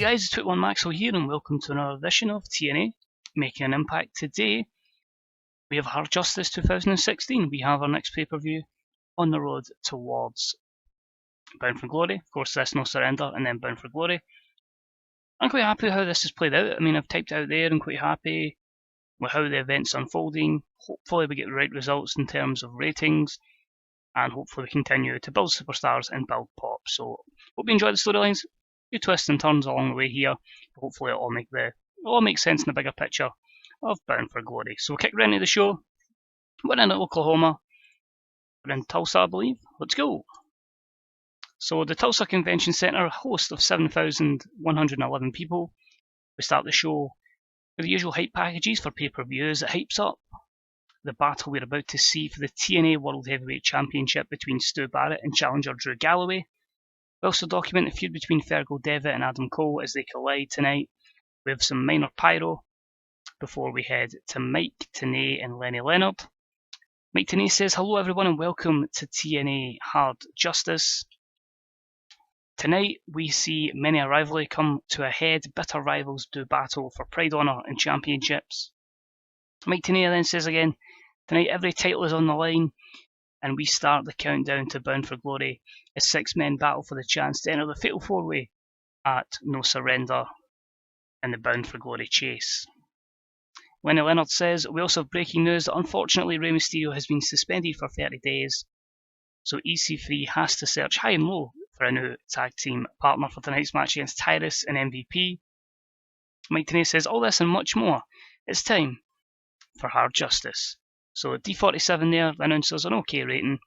guys, it's TEW2016 Maxwell here and welcome to another edition of TNA Making an Impact. Today we have Hard Justice 2016. We have our next pay-per-view on the road towards Bound for Glory. Of course, this No Surrender and then Bound for Glory. I'm quite happy with how this has played out. I mean, I've typed out there and quite happy with how the event's unfolding. Hopefully we get the right results in terms of ratings and hopefully we continue to build superstars and build pop. So hope you enjoy the storylines. Few twists and turns along the way here. Hopefully it'll all make sense in the bigger picture of Bound for Glory. So we'll kick right into the show. We're in Oklahoma. We're in Tulsa, I believe. Let's go. So the Tulsa Convention Center, a host of 7,111 people. We start the show with the usual hype packages for pay-per-views. It hypes up the battle we're about to see for the TNA World Heavyweight Championship between Stu Barrett and challenger Drew Galloway. We also document the feud between Fergal, Devitt and Adam Cole as they collide tonight. We have some minor pyro before we head to Mike Tenay and Lenny Leonard. Mike Tenay says, "Hello everyone and welcome to TNA Hard Justice. Tonight we see many a rivalry come to a head. Bitter rivals do battle for pride, honour and championships." Mike Tenay then says again, "Tonight every title is on the line and we start the countdown to Bound for Glory as 6 men battle for the chance to enter the Fatal 4-Way at No Surrender in the Bound for Glory chase." Lenny Leonard says, "We also have breaking news that unfortunately Rey Mysterio has been suspended for 30 days, so EC3 has to search high and low for a new tag team partner for tonight's match against Tyrus and MVP." Mike Tenay says, "All this and much more. It's time for Hard Justice." So D47 there announces an OK rating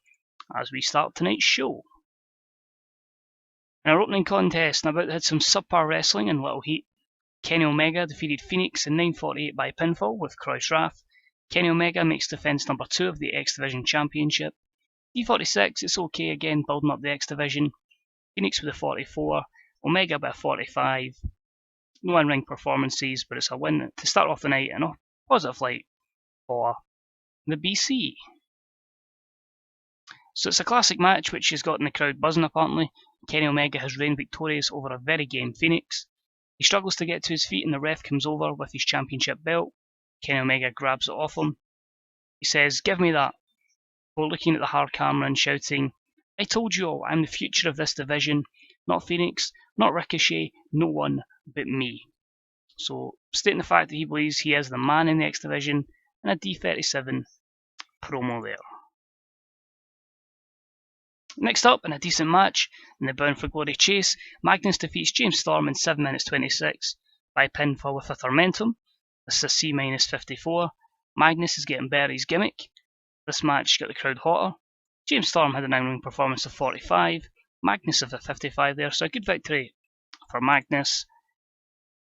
as we start tonight's show. In our opening contest, and about had some subpar wrestling and little heat. Kenny Omega defeated Phoenix in 9:48 by pinfall with Cross Wrath. Kenny Omega makes defense number 2 of the X Division Championship. D46, it's OK again, building up the X Division. Phoenix with a 44, Omega by a 45. No in-ring performances, but it's a win to start off the night and a positive light for the BC. So it's a classic match which has gotten the crowd buzzing apparently. Kenny Omega has reigned victorious over a very game Phoenix. He struggles to get to his feet and the ref comes over with his championship belt. Kenny Omega grabs it off him. He says, "Give me that." We're looking at the hard camera and shouting, "I told you all, I'm the future of this division. Not Phoenix, not Ricochet, no one but me." So stating the fact that he believes he is the man in the X Division and a D37 promo there. Next up, in a decent match, in the Bound for Glory chase, Magnus defeats James Storm in 7 minutes 26 by pinfall with a Tormentum. This is a C-54. Magnus is getting Barry's gimmick. This match got the crowd hotter. James Storm had an in-ring performance of 45. Magnus of a 55 there, so a good victory for Magnus.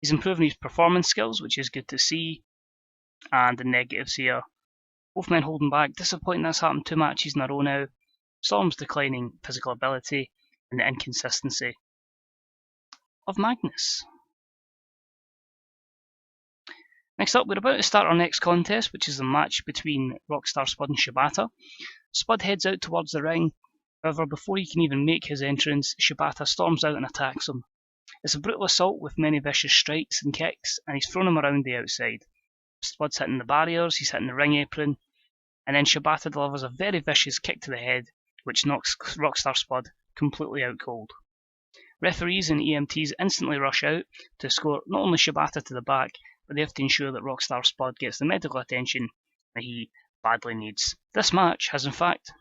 He's improving his performance skills, which is good to see. And the negatives here. Both men holding back. Disappointing that's happened 2 matches in a row now. Storm's declining physical ability and the inconsistency of Magnus. Next up, we're about to start our next contest, which is the match between Rockstar Spud and Shibata. Spud heads out towards the ring. However, before he can even make his entrance, Shibata storms out and attacks him. It's a brutal assault with many vicious strikes and kicks, and he's thrown him around the outside. Spud's hitting the barriers, he's hitting the ring apron, and then Shibata delivers a very vicious kick to the head, which knocks Rockstar Spud completely out cold. Referees and EMTs instantly rush out to escort not only Shibata to the back, but they have to ensure that Rockstar Spud gets the medical attention that he badly needs. This match has in fact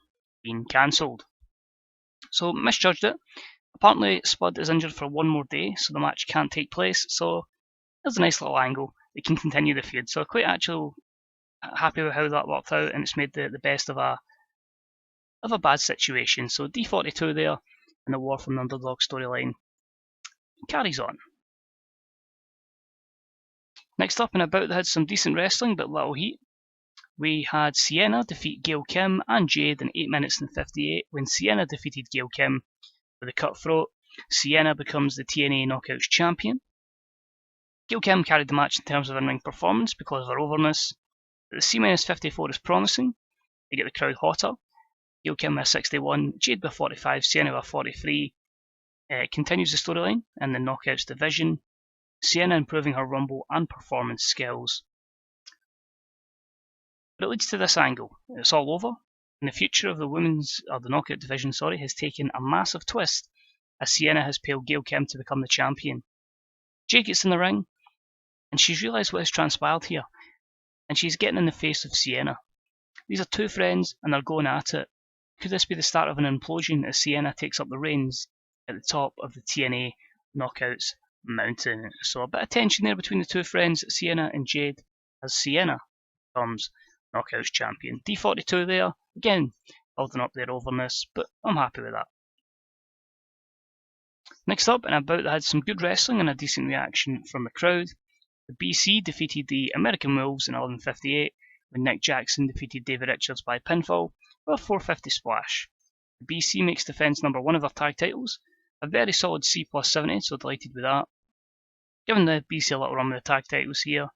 been cancelled. So misjudged it. Apparently Spud is injured for 1 more day, so the match can't take place, so there's a nice little angle. They can continue the feud. So quite actually happy with how that worked out, and it's made the best of a bad situation. So D42 there, and the War from the Underdog storyline carries on. Next up and about, they had some decent wrestling, but little heat. We had Sienna defeat Gail Kim and Jade in 8 minutes and 58. When Sienna defeated Gail Kim with a cutthroat, Sienna becomes the TNA Knockouts champion. Gail Kim carried the match in terms of in-ring performance because of her overness. But the C-54 is promising. They get the crowd hotter. Gail Kim with 61, Jade with 45, Sienna with 43. Continues the storyline in the Knockouts division. Sienna improving her Rumble and performance skills. But it leads to this angle. It's all over, and the future of the knockout division, has taken a massive twist as Sienna has paled Gail Kim to become the champion. Jade gets in the ring, and she's realised what has transpired here, and she's getting in the face of Sienna. These are two friends, and they're going at it. Could this be the start of an implosion as Sienna takes up the reins at the top of the TNA Knockouts mountain? So a bit of tension there between the two friends, Sienna and Jade, as Sienna becomes Knockouts champion. D42 there, again, building up their overness, but I'm happy with that. Next up, and a bout that had some good wrestling and a decent reaction from the crowd, the BC defeated the American Wolves in 11:58 when Nick Jackson defeated David Richards by pinfall with a 450 splash. The BC makes defence number 1 of their tag titles, a very solid C+70, so delighted with that. Giving the BC a little run with the tag titles here.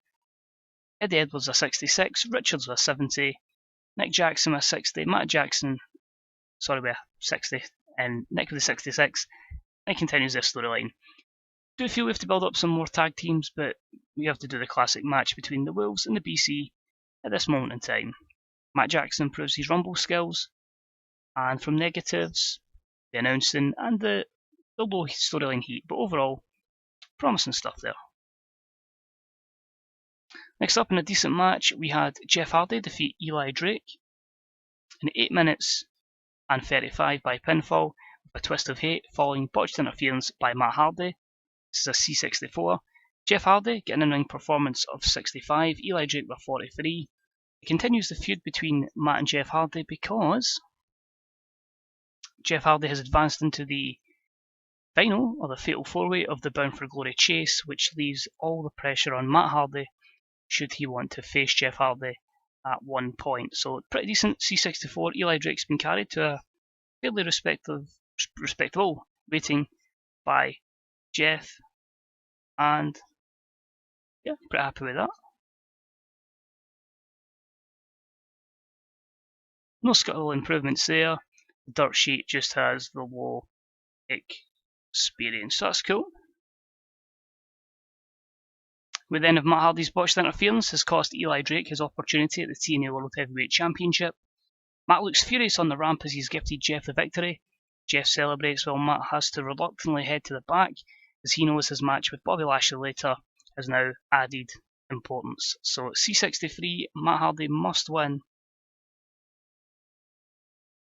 Eddie Edwards a 66, Richards with a 70, Nick Jackson with a 60, with a 60, and Nick with a 66. It continues this storyline. Do feel we have to build up some more tag teams, but we have to do the classic match between the Wolves and the BC at this moment in time. Matt Jackson improves his Rumble skills, and from negatives, the announcing and the low storyline heat, but overall, promising stuff there. Next up in a decent match, we had Jeff Hardy defeat Eli Drake in 8 minutes and 35 by pinfall with a twist of hate following botched interference by Matt Hardy. This is a C64. Jeff Hardy getting an in-ring performance of 65, Eli Drake with 43. It continues the feud between Matt and Jeff Hardy because Jeff Hardy has advanced into the final, or the fatal 4-way of the Bound for Glory chase, which leaves all the pressure on Matt Hardy should he want to face Jeff Hardy at one point. So pretty decent C64. Eli Drake's been carried to a fairly respectable rating by Jeff, and yeah, pretty happy with that. No scuttle improvements there. The dirt sheet just has the low experience, so that's cool. We then have Matt Hardy's botched interference has cost Eli Drake his opportunity at the TNA World Heavyweight Championship. Matt looks furious on the ramp as he's gifted Jeff the victory. Jeff celebrates while Matt has to reluctantly head to the back as he knows his match with Bobby Lashley later has now added importance. So C63, Matt Hardy must win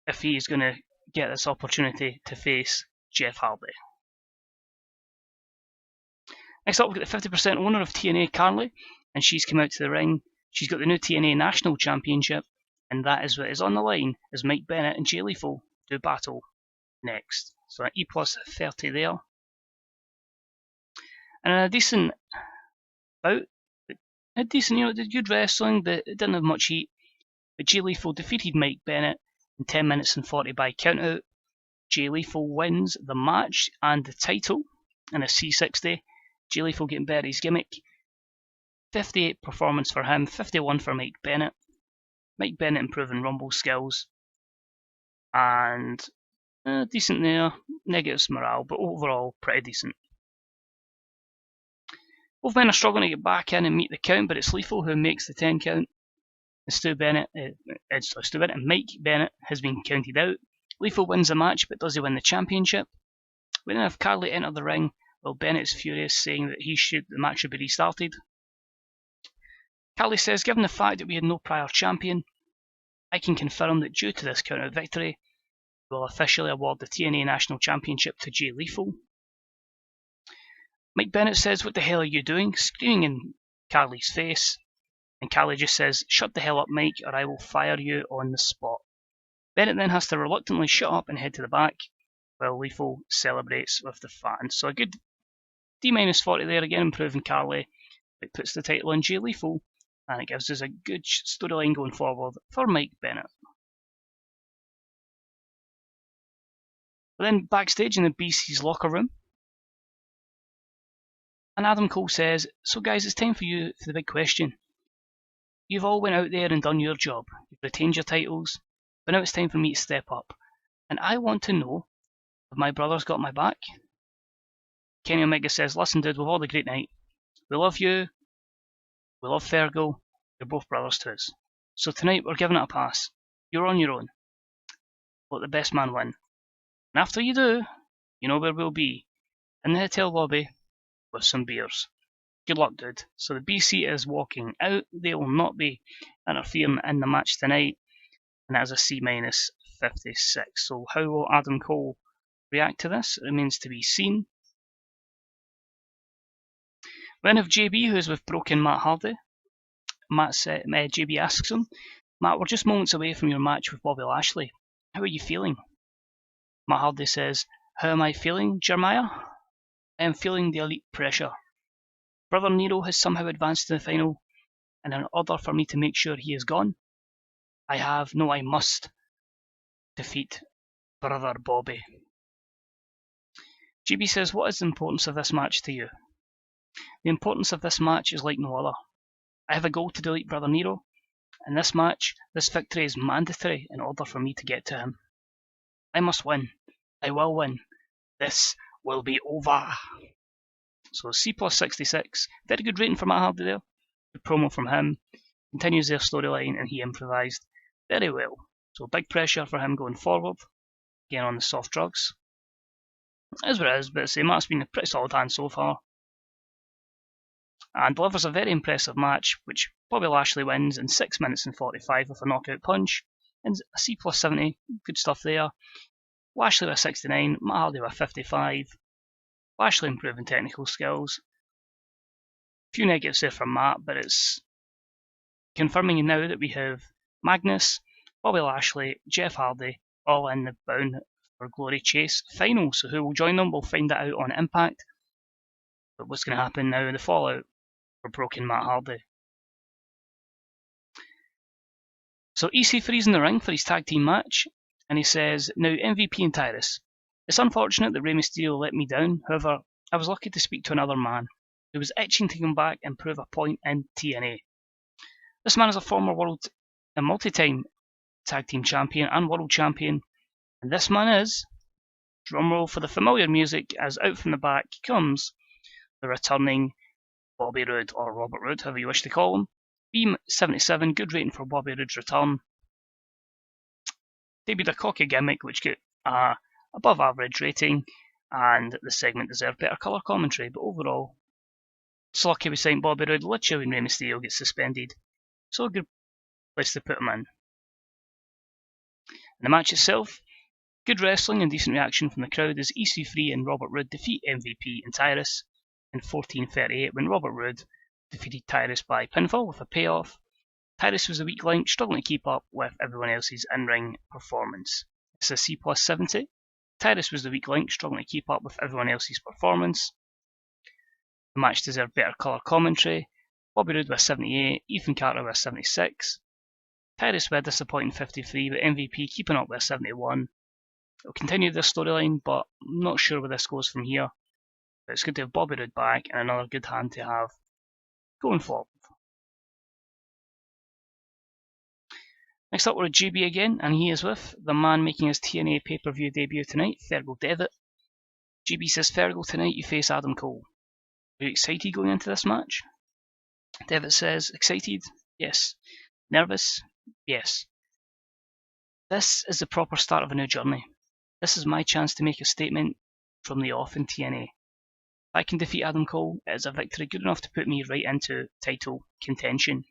if he is going to get this opportunity to face Jeff Hardy. Next up, we've got the 50% owner of TNA, Carly, and she's come out to the ring. She's got the new TNA National Championship, and that is what is on the line as Mike Bennett and Jay Lethal do battle next. So an E+30 there. And a decent bout. Did good wrestling, but it didn't have much heat. But Jay Lethal defeated Mike Bennett in 10 minutes and 40 by countout. Jay Lethal wins the match and the title in a C60. Jay Lethal getting better his gimmick. 58 performance for him, 51 for Mike Bennett. Mike Bennett improving Rumble skills. And decent there, negatives morale, but overall pretty decent. Both men are struggling to get back in and meet the count, but it's Lethal who makes the 10 count. Stu Bennett and Mike Bennett has been counted out. Lethal wins the match, but does he win the championship? We then have Carly enter the ring while Bennett is furious, saying that the match should be restarted. Carly says, given the fact that we had no prior champion, I can confirm that due to this count-out victory, we will officially award the TNA National Championship to Jay Lethal. Mike Bennett says, what the hell are you doing? Screaming in Carly's face. And Carly just says, shut the hell up, Mike, or I will fire you on the spot. Bennett then has to reluctantly shut up and head to the back, while Lethal celebrates with the fans. So a good D-40 there, again improving Carly. It puts the title on Jay Lethal, and it gives us a good storyline going forward for Mike Bennett. But then backstage in the BC's locker room, and Adam Cole says, so guys, it's time for the big question. You've all went out there and done your job. You've retained your titles, but now it's time for me to step up. And I want to know if my brother's got my back. Kenny Omega says, listen dude, we've all had a great night. We love you. We love Fergal. You're both brothers to us. So tonight we're giving it a pass. You're on your own. Let the best man win. And after you do, you know where we'll be. In the hotel lobby with some beers. Good luck, dude. So the BC is walking out. They will not be interfering in the match tonight. And that is a C-56. So how will Adam Cole react to this? It remains to be seen. Then have JB, who is with broken Matt Hardy. JB asks him, Matt, we're just moments away from your match with Bobby Lashley. How are you feeling? Matt Hardy says, how am I feeling, Jeremiah? I am feeling the elite pressure. Brother Nero has somehow advanced to the final, and in order for me to make sure he is gone, I must defeat Brother Bobby. GB says, what is the importance of this match to you? The importance of this match is like no other. I have a goal to delete Brother Nero. In this match, this victory is mandatory in order for me to get to him. I must win. I will win. This will be over. So C+66, very good rating for Matt Hardy there. Good promo from him. Continues their storyline and he improvised very well. So big pressure for him going forward. Again on the soft drugs. As what it is, but Matt's been a pretty solid hand so far. And delivers a very impressive match, which Bobby Lashley wins in 6 minutes and 45 with a knockout punch. And a C+70, good stuff there. Lashley with 69, Matt Hardy with 55. Lashley improving technical skills. A few negatives there from Matt, but it's confirming now that we have Magnus, Bobby Lashley, Jeff Hardy, all in the Bound for Glory Chase final. So who will join them? We'll find that out on Impact. But what's going to happen now in the fallout for broken Matt Hardy? So EC3's in the ring for his tag team match, and he says, now MVP and Tyrus. It's unfortunate that Rey Mysterio let me down, however, I was lucky to speak to another man who was itching to come back and prove a point in TNA. This man is a former world and multi-time tag team champion and world champion, and this man is, drumroll for the familiar music, as out from the back comes the returning Bobby Roode, or Robert Roode, however you wish to call him. Beam 77, good rating for Bobby Roode's return. Debuted a cocky gimmick which got above average rating, and the segment deserved better colour commentary, but overall, it's lucky we signed Bobby Roode literally when Rey Mysterio gets suspended, so a good place to put him in. In the match itself, good wrestling and decent reaction from the crowd as EC3 and Robert Roode defeat MVP and Tyrus in 14:38 when Robert Roode defeated Tyrus by pinfall with a payoff. Tyrus was the weak link, struggling to keep up with everyone else's in-ring performance. It's a C+70. Tyrus was the weak link, struggling to keep up with everyone else's performance. The match deserved better colour commentary. Bobby Roode with 78, Ethan Carter with 76. Tyrus with a disappointing 53, but MVP keeping up with 71. It'll continue this storyline, but I'm not sure where this goes from here. But it's good to have Bobby Roode back and another good hand to have going forward. Next up we're at GB again, and he is with the man making his TNA pay-per-view debut tonight, Fergal Devitt. GB says, Fergal, tonight you face Adam Cole. Are you excited going into this match? Devitt says, excited? Yes. Nervous? Yes. This is the proper start of a new journey. This is my chance to make a statement from the off in TNA. If I can defeat Adam Cole, it is a victory good enough to put me right into title contention.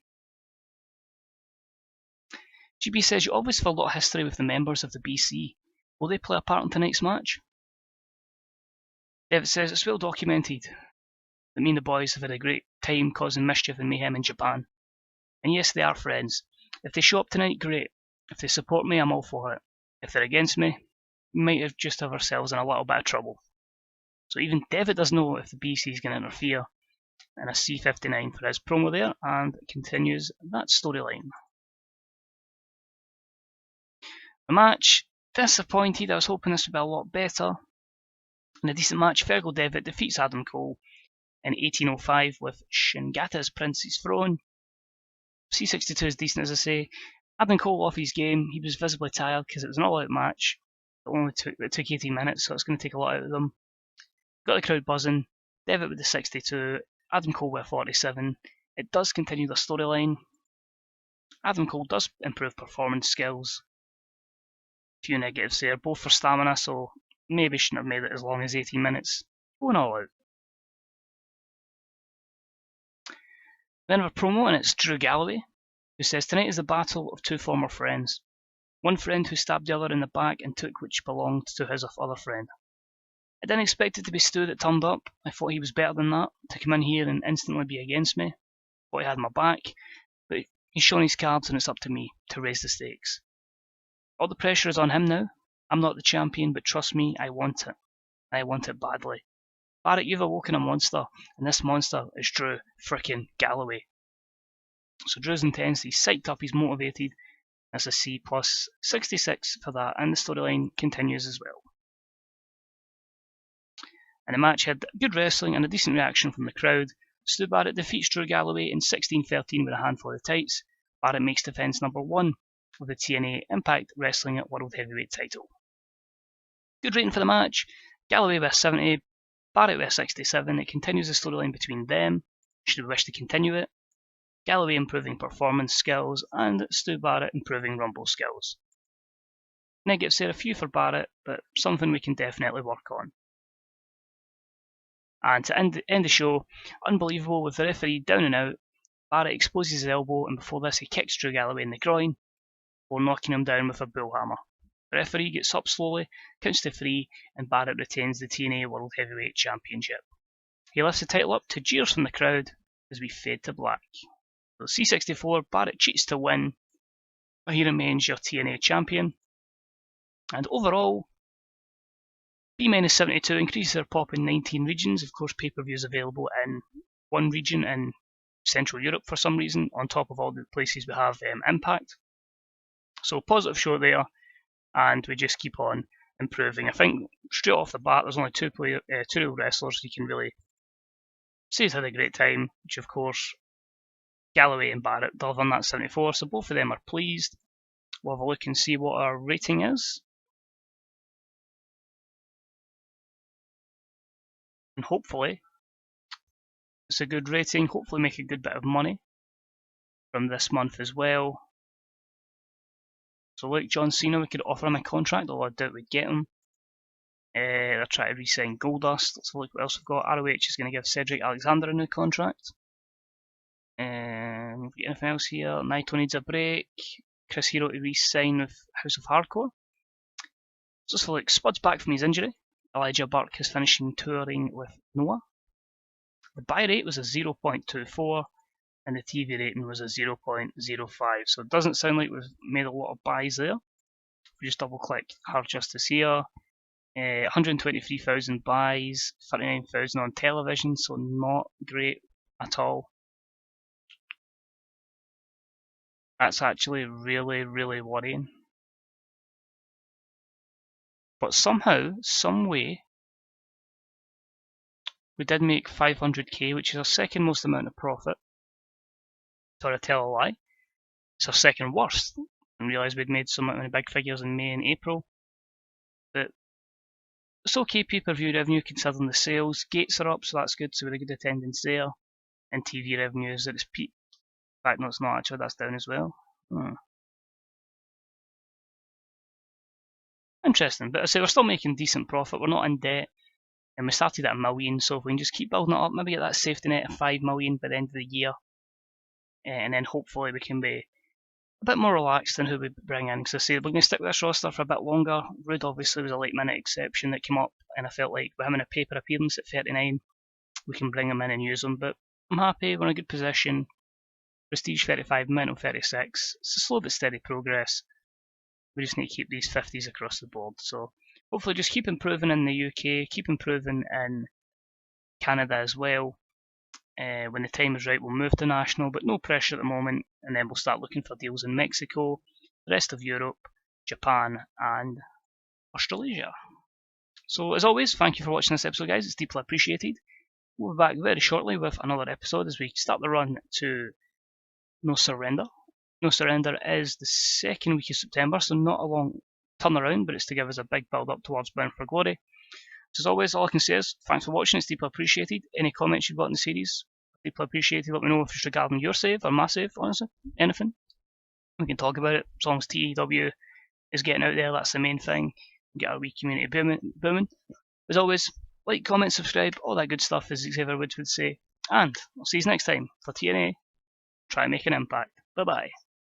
GB says, you always have a lot of history with the members of the BC. Will they play a part in tonight's match? Devitt says, it's well documented that me and the boys have had a great time causing mischief and mayhem in Japan. And yes, they are friends. If they show up tonight, great. If they support me, I'm all for it. If they're against me, we might have just have ourselves in a little bit of trouble. So even Devitt does know if the BC is going to interfere, and a C59 for his promo there, and continues that storyline. The match, disappointed. I was hoping this would be a lot better. In a decent match, Fergal Devitt defeats Adam Cole in 18:05 with Shingata's Prince's Throne. C62 is decent, as I say. Adam Cole off his game. He was visibly tired because it was an all-out match. It took 18 minutes, so it's going to take a lot out of them. Got the crowd buzzing. Devitt with the 62. Adam Cole with 47. It does continue the storyline. Adam Cole does improve performance skills. A few negatives there, both for stamina, so maybe shouldn't have made it as long as 18 minutes. Going all out. Then we have a promo, and it's Drew Galloway, who says tonight is the battle of two former friends. One friend who stabbed the other in the back and took which belonged to his other friend. I didn't expect it to be Stu that turned up. I thought he was better than that, to come in here and instantly be against me. Thought he had my back, but he's shown his cards and it's up to me to raise the stakes. All the pressure is on him now. I'm not the champion, but trust me, I want it. I want it badly. Barrett, you've awoken a monster, and this monster is Drew frickin' Galloway. So Drew's intense, he's psyched up, he's motivated. That's a C plus 66 for that, and the storyline continues as well. And the match had good wrestling and a decent reaction from the crowd. Stu Barrett defeats Drew Galloway in 16-13 with a handful of tights. Barrett makes defense number 1 of the TNA Impact Wrestling at World Heavyweight title. Good rating for the match. Galloway with 70, Barrett with 67. It continues the storyline between them, should we wish to continue it. Galloway improving performance skills, and Stu Barrett improving rumble skills. Negatives there, a few for Barrett, but something we can definitely work on. And to end the show, unbelievable with the referee down and out. Barrett exposes his elbow, and before this he kicks Drew Galloway in the groin, before knocking him down with a bullhammer. The referee gets up slowly, counts to 3, and Barrett retains the TNA World Heavyweight Championship. He lifts the title up to jeers from the crowd as we fade to black. So C64, Barrett cheats to win, but he remains your TNA champion. And overall, B-72 increases their pop in 19 regions. Of course, pay-per-views available in one region in Central Europe for some reason, on top of all the places we have Impact. So positive show there, and we just keep on improving. I think straight off the bat, there's only two real wrestlers you can really say had a great time, which of course Galloway and Barrett delivering that 74, so both of them are pleased. We'll have a look and see what our rating is. And hopefully, it's a good rating, hopefully make a good bit of money from this month as well. So like John Cena, we could offer him a contract, although I doubt we'd get him. They're trying to re-sign Goldust. Let's look what else we've got. ROH is going to give Cedric Alexander a new contract. Anything else here? Naito needs a break. Chris Hero to re-sign with House of Hardcore. So let's look. Spud's back from his injury. Elijah Burke is finishing touring with Noah. The buy rate was a 0.24 and the TV rating was a 0.05. So it doesn't sound like we've made a lot of buys there. We just double click Hard Justice here. 123,000 buys, 39,000 on television, so not great at all. That's actually really, really worrying. But somehow, some way, we did make 500k, which is our second most amount of profit. Sorry, I tell a lie. It's our second worst. I realised we'd made so many big figures in May and April. But it's okay pay-per-view revenue considering the sales. Gates are up, so that's good, so we had a good attendance there. And TV revenue is at its peak. In fact, no, it's not actually, that's down as well. Interesting, but I say we're still making decent profit, we're not in debt, and we started at $1 million, so if we can just keep building it up, maybe get that safety net of $5 million by the end of the year, and then hopefully we can be a bit more relaxed in who we bring in, because I say we're going to stick with this roster for a bit longer. Rude obviously was a late minute exception that came up, and I felt like with him in a paper appearance at 39, we can bring him in and use him, but I'm happy, we're in a good position. Prestige 35, mental 36, it's a slow but steady progress. We just need to keep these 50s across the board, so hopefully just keep improving in the UK, keep improving in Canada as well. When the time is right we'll move to national, but no pressure at the moment, and then we'll start looking for deals in Mexico, the rest of Europe, Japan and Australasia. So as always, thank you for watching this episode guys, it's deeply appreciated. We'll be back very shortly with another episode as we start the run to No Surrender. No Surrender is the second week of September, so not a long turnaround, but it's to give us a big build up towards Bound for Glory. So as always, all I can say is, thanks for watching, it's deeply appreciated. Any comments you've got in the series, Deeply appreciated. Let me know if it's regarding your save or my save, honestly. Anything. We can talk about it. As long as TEW is getting out there, that's the main thing. Get our wee community booming. As always, like, comment, subscribe, all that good stuff, as Xavier Woods would say. And I'll see you next time for TNA. Try and make an impact. Bye bye.